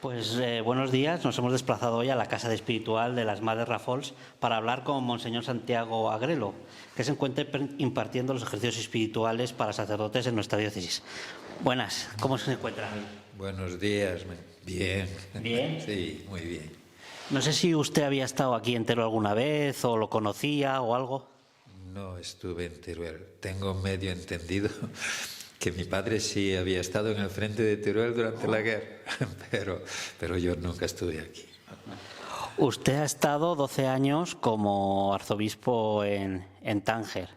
Pues buenos días. Nos hemos desplazado hoy a la Casa de Espiritual de las Madres Rafols para hablar con Monseñor Santiago Agrelo, que se encuentra impartiendo los ejercicios espirituales para sacerdotes en nuestra diócesis. Buenas, ¿cómo se encuentra? Buenos días, bien. ¿Bien? Sí, muy bien. No sé si usted había estado aquí en Teruel alguna vez o lo conocía o algo. No estuve en Teruel. Tengo medio entendido que mi padre sí había estado en el frente de Teruel durante la guerra, pero yo nunca estuve aquí. Usted ha estado 12 años como arzobispo en Tánger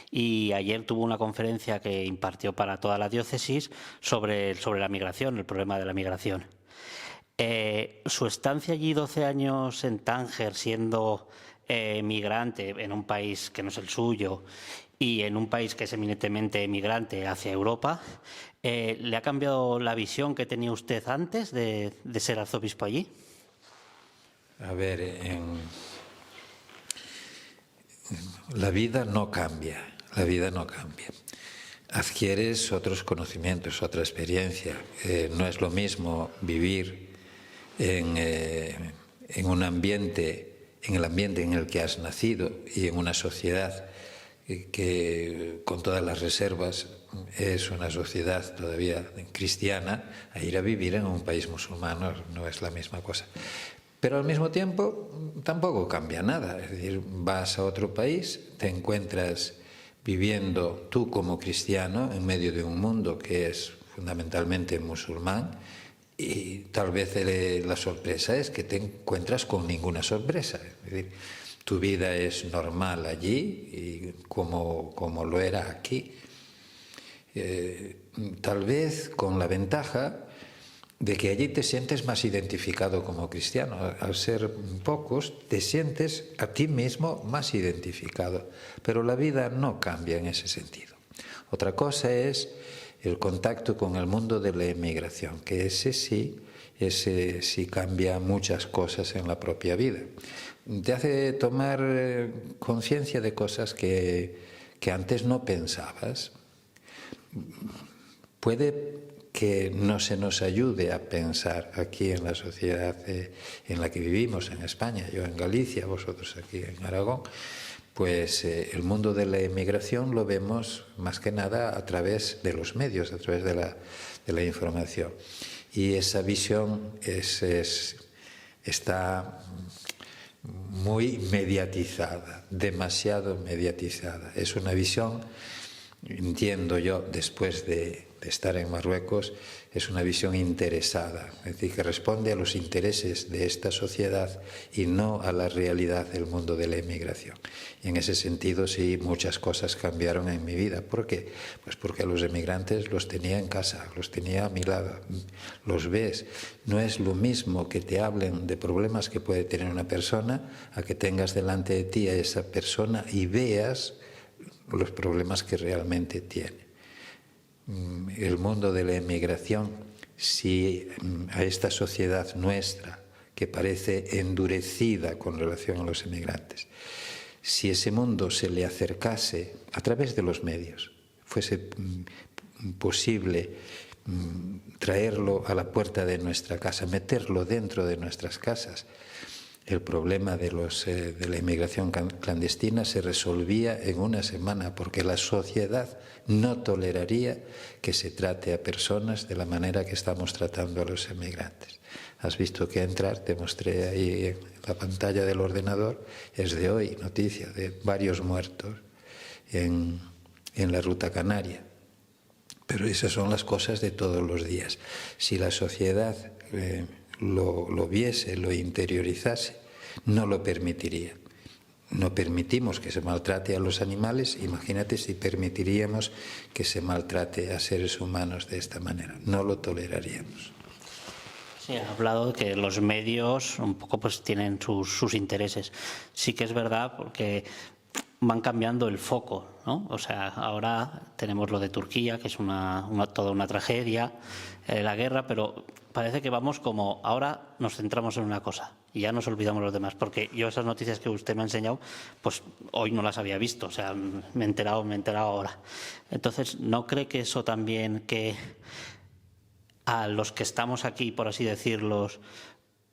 y ayer tuvo una conferencia que impartió para toda la diócesis sobre la migración, el problema de la migración. Su estancia allí 12 años en Tánger, siendo migrante en un país que no es el suyo y en un país que es eminentemente migrante hacia Europa, ¿le ha cambiado la visión que tenía usted antes de ser arzobispo allí? A ver, la vida no cambia, la vida no cambia. Adquieres otros conocimientos, otra experiencia. No es lo mismo vivir en un ambiente, en el ambiente en el que has nacido y en una sociedad que con todas las reservas es una sociedad todavía cristiana, a ir a vivir en un país musulmán no es la misma cosa. Pero al mismo tiempo tampoco cambia nada, es decir, vas a otro país, te encuentras viviendo tú como cristiano en medio de un mundo que es fundamentalmente musulmán y tal vez la sorpresa es que te encuentras con ninguna sorpresa, es decir, tu vida es normal allí y como lo era aquí. Tal vez con la ventaja de que allí te sientes más identificado como cristiano. Al ser pocos, te sientes a ti mismo más identificado. Pero la vida no cambia en ese sentido. Otra cosa es el contacto con el mundo de la emigración, que ese sí cambia muchas cosas en la propia vida. Te hace tomar conciencia de cosas que antes no pensabas. Puede que no se nos ayude a pensar aquí en la sociedad en la que vivimos, en España, yo en Galicia, vosotros aquí en Aragón, pues el mundo de la emigración lo vemos más que nada a través de los medios, a través de la información. Y esa visión está muy mediatizada, demasiado mediatizada. Es una visión, entiendo yo, después de estar en Marruecos, es una visión interesada, es decir, que responde a los intereses de esta sociedad y no a la realidad del mundo de la emigración. Y en ese sentido sí, muchas cosas cambiaron en mi vida. ¿Por qué? Pues porque a los emigrantes los tenía en casa, los tenía a mi lado, los ves. No es lo mismo que te hablen de problemas que puede tener una persona a que tengas delante de ti a esa persona y veas los problemas que realmente tiene. El mundo de la emigración, si a esta sociedad nuestra, que parece endurecida con relación a los emigrantes, si ese mundo se le acercase a través de los medios, fuese posible traerlo a la puerta de nuestra casa, meterlo dentro de nuestras casas, el problema de la inmigración clandestina se resolvía en una semana, porque la sociedad no toleraría que se trate a personas de la manera que estamos tratando a los emigrantes. Has visto que entrar, te mostré ahí en la pantalla del ordenador, es de hoy, noticia de varios muertos en la ruta canaria. Pero esas son las cosas de todos los días. Si la sociedad lo viese, lo interiorizase, no lo permitiría. No permitimos que se maltrate a los animales, imagínate si permitiríamos que se maltrate a seres humanos de esta manera. No lo toleraríamos. Sí, ha hablado de que los medios un poco pues tienen sus intereses. Sí que es verdad porque van cambiando el foco, ¿no? O sea, ahora tenemos lo de Turquía, que es toda una tragedia, la guerra, pero parece que vamos como, ahora nos centramos en una cosa y ya nos olvidamos los demás, porque yo esas noticias que usted me ha enseñado, pues hoy no las había visto, o sea, me he enterado ahora. Entonces, ¿no cree que eso también que a los que estamos aquí, por así decirlo,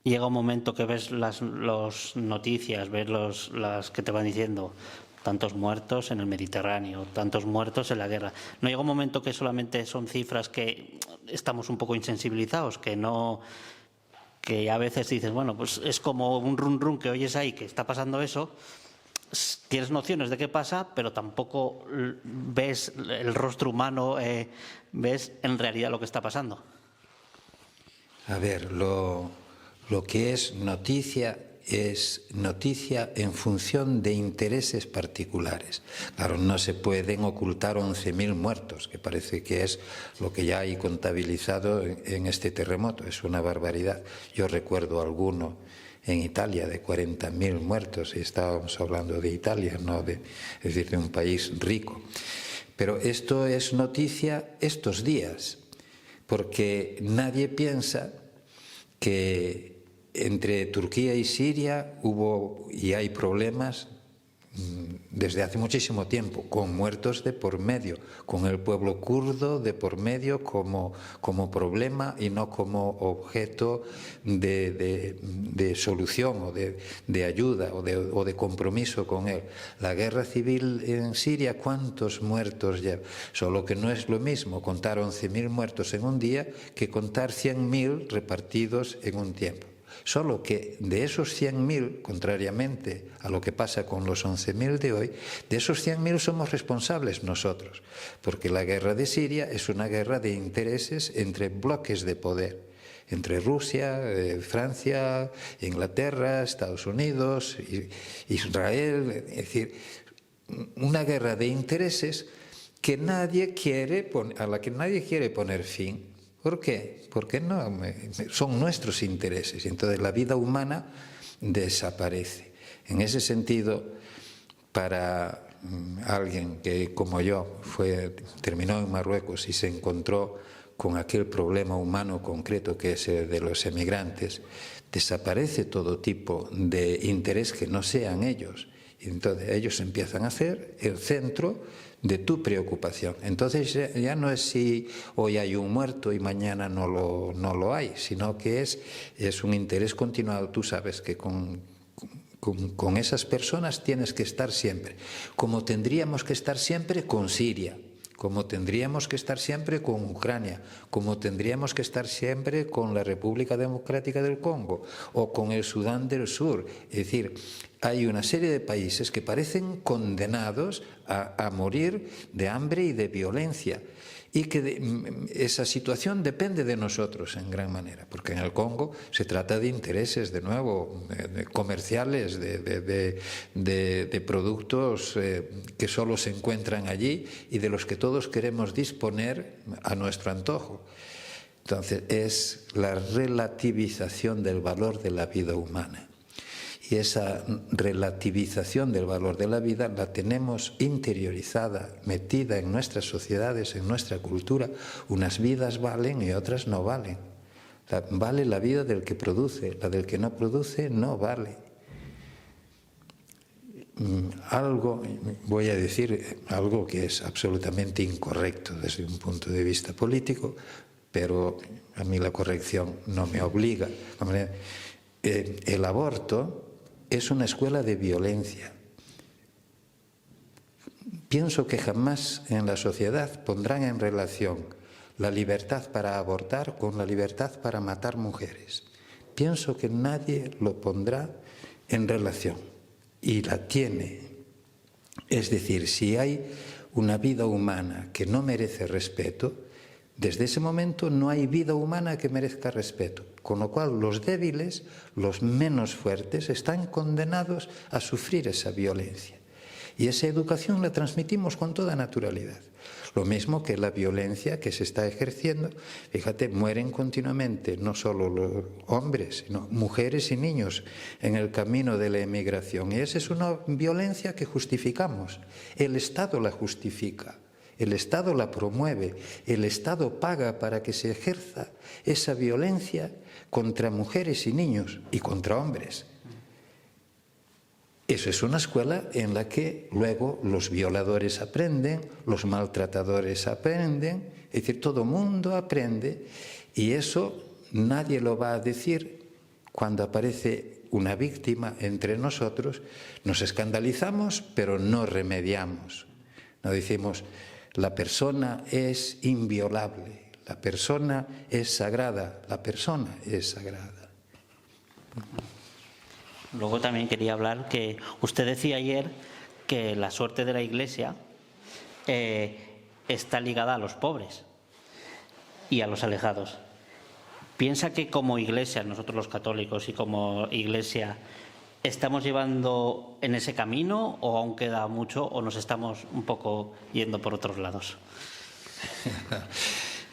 llega un momento que ves las noticias, ves las que te van diciendo tantos muertos en el Mediterráneo, tantos muertos en la guerra. ¿No llega un momento que solamente son cifras que estamos un poco insensibilizados, que a veces dices, bueno, pues es como un run run que oyes ahí, que está pasando eso, tienes nociones de qué pasa, pero tampoco ves el rostro humano, ves en realidad lo que está pasando? A ver, lo que es noticia en función de intereses particulares. Claro, no se pueden ocultar 11.000 muertos, que parece que es lo que ya hay contabilizado en este terremoto. Es una barbaridad. Yo recuerdo alguno en Italia de 40.000 muertos, y estábamos hablando de Italia, es decir, de un país rico. Pero esto es noticia estos días, porque nadie piensa que entre Turquía y Siria hubo y hay problemas desde hace muchísimo tiempo, con muertos de por medio, con el pueblo kurdo de por medio como problema y no como objeto de solución o de ayuda o de compromiso con él. La guerra civil en Siria, ¿cuántos muertos lleva? Solo que no es lo mismo contar 11.000 muertos en un día que contar 100.000 repartidos en un tiempo. Solo que de esos 100.000, contrariamente a lo que pasa con los 11.000 de hoy, de esos 100.000 somos responsables nosotros, porque la guerra de Siria es una guerra de intereses entre bloques de poder, entre Rusia, Francia, Inglaterra, Estados Unidos, Israel, es decir, una guerra de intereses que a la que nadie quiere poner fin. ¿Por qué? Porque no, son nuestros intereses y entonces la vida humana desaparece. En ese sentido, para alguien que, como yo, terminó en Marruecos y se encontró con aquel problema humano concreto que es el de los emigrantes, desaparece todo tipo de interés que no sean ellos. Y entonces ellos empiezan a ser el centro de tu preocupación. Entonces ya no es si hoy hay un muerto y mañana no lo hay, sino que es un interés continuado. Tú sabes que con esas personas tienes que estar siempre, como tendríamos que estar siempre con Siria, como tendríamos que estar siempre con Ucrania, como tendríamos que estar siempre con la República Democrática del Congo o con el Sudán del Sur. Es decir, hay una serie de países que parecen condenados a morir de hambre y de violencia, y que esa situación depende de nosotros en gran manera, porque en el Congo se trata de intereses, de nuevo, comerciales, de productos que solo se encuentran allí y de los que todos queremos disponer a nuestro antojo. Entonces es la relativización del valor de la vida humana. Y esa relativización del valor de la vida la tenemos interiorizada, metida en nuestras sociedades, en nuestra cultura. Unas vidas valen y otras no valen. Vale la vida del que produce, la del que no produce no vale. Voy a decir algo que es absolutamente incorrecto desde un punto de vista político, pero a mí la corrección no me obliga. El aborto es una escuela de violencia. Pienso que jamás en la sociedad pondrán en relación la libertad para abortar con la libertad para matar mujeres. Pienso que nadie lo pondrá en relación, y la tiene. Es decir, si hay una vida humana que no merece respeto, desde ese momento no hay vida humana que merezca respeto, con lo cual los débiles, los menos fuertes, están condenados a sufrir esa violencia. Y esa educación la transmitimos con toda naturalidad. Lo mismo que la violencia que se está ejerciendo. Fíjate, mueren continuamente no solo los hombres, sino mujeres y niños en el camino de la emigración. Y esa es una violencia que justificamos. El Estado la justifica. El Estado la promueve, el Estado paga para que se ejerza esa violencia contra mujeres y niños y contra hombres. Eso es una escuela en la que luego los violadores aprenden, los maltratadores aprenden, es decir, todo mundo aprende, Y eso nadie lo va a decir cuando aparece una víctima entre nosotros. Nos escandalizamos, pero no remediamos. No decimos, la persona es inviolable, la persona es sagrada, la persona es sagrada. Luego también quería hablar que usted decía ayer que la suerte de la Iglesia está ligada a los pobres y a los alejados. ¿Piensa que como Iglesia, nosotros los católicos y como Iglesia, estamos llevando en ese camino o aún queda mucho o nos estamos un poco yendo por otros lados?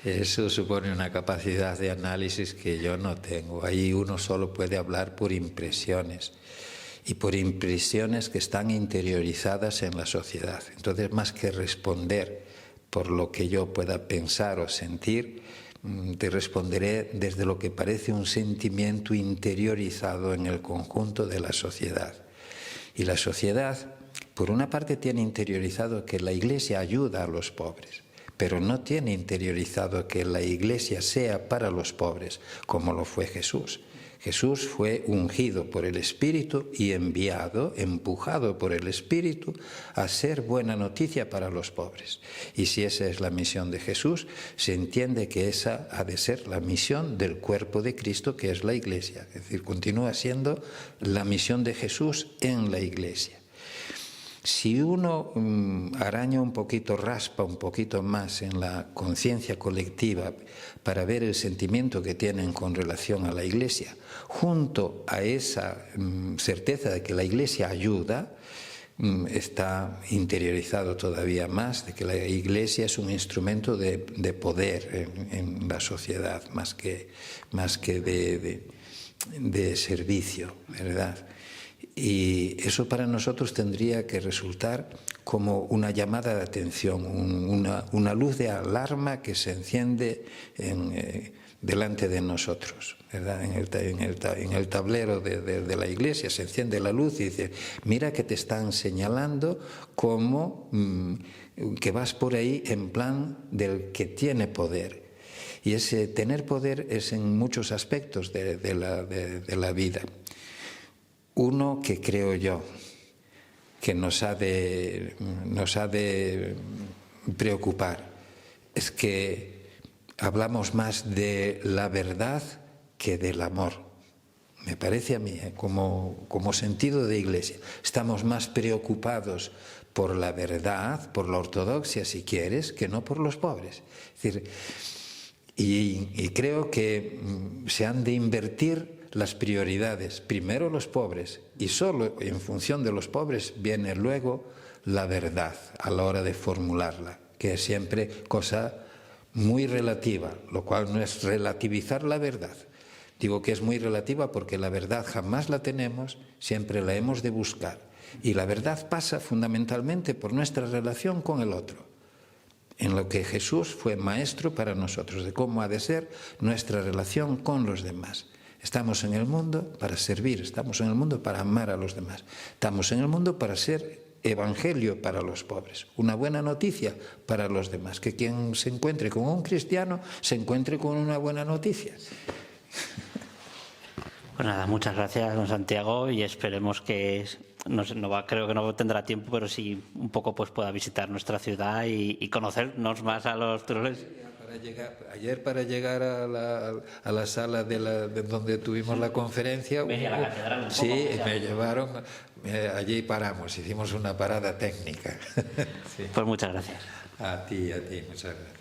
Eso supone una capacidad de análisis que yo no tengo. Ahí uno solo puede hablar por impresiones y por impresiones que están interiorizadas en la sociedad. Entonces, más que responder por lo que yo pueda pensar o sentir, te responderé desde lo que parece un sentimiento interiorizado en el conjunto de la sociedad. Y la sociedad, por una parte, tiene interiorizado que la Iglesia ayuda a los pobres, pero no tiene interiorizado que la Iglesia sea para los pobres, como lo fue Jesús. Jesús fue ungido por el Espíritu y enviado, empujado por el Espíritu, a ser buena noticia para los pobres. Y si esa es la misión de Jesús, se entiende que esa ha de ser la misión del cuerpo de Cristo, que es la Iglesia. Es decir, continúa siendo la misión de Jesús en la Iglesia. Si uno araña un poquito, raspa un poquito más en la conciencia colectiva para ver el sentimiento que tienen con relación a la Iglesia, junto a esa certeza de que la Iglesia ayuda, está interiorizado todavía más de que la Iglesia es un instrumento de poder en la sociedad, más que de servicio, ¿verdad? Y eso para nosotros tendría que resultar como una llamada de atención, una luz de alarma que se enciende delante de nosotros, ¿verdad? En el tablero de la Iglesia se enciende la luz y dice, mira que te están señalando como que vas por ahí en plan del que tiene poder. Y ese tener poder es en muchos aspectos de la vida. Uno que creo yo que nos ha de preocupar es que hablamos más de la verdad que del amor. Me parece a mí, como sentido de Iglesia. Estamos más preocupados por la verdad, por la ortodoxia si quieres, que no por los pobres. Es decir, y creo que se han de invertir las prioridades, primero los pobres, y solo en función de los pobres viene luego la verdad a la hora de formularla, que es siempre cosa muy relativa, lo cual no es relativizar la verdad. Digo que es muy relativa porque la verdad jamás la tenemos, siempre la hemos de buscar. Y la verdad pasa fundamentalmente por nuestra relación con el otro, en lo que Jesús fue maestro para nosotros, de cómo ha de ser nuestra relación con los demás. Estamos en el mundo para servir, estamos en el mundo para amar a los demás, estamos en el mundo para ser evangelio para los pobres, una buena noticia para los demás, que quien se encuentre con un cristiano se encuentre con una buena noticia. Pues nada, muchas gracias, don Santiago, y esperemos que creo que no tendrá tiempo, pero sí un poco pues pueda visitar nuestra ciudad y conocernos más a los turolenses. Ayer para llegar a la sala de donde tuvimos la conferencia, sí, me llevaron, allí paramos, hicimos una parada técnica. Sí. Pues muchas gracias. A ti, muchas gracias.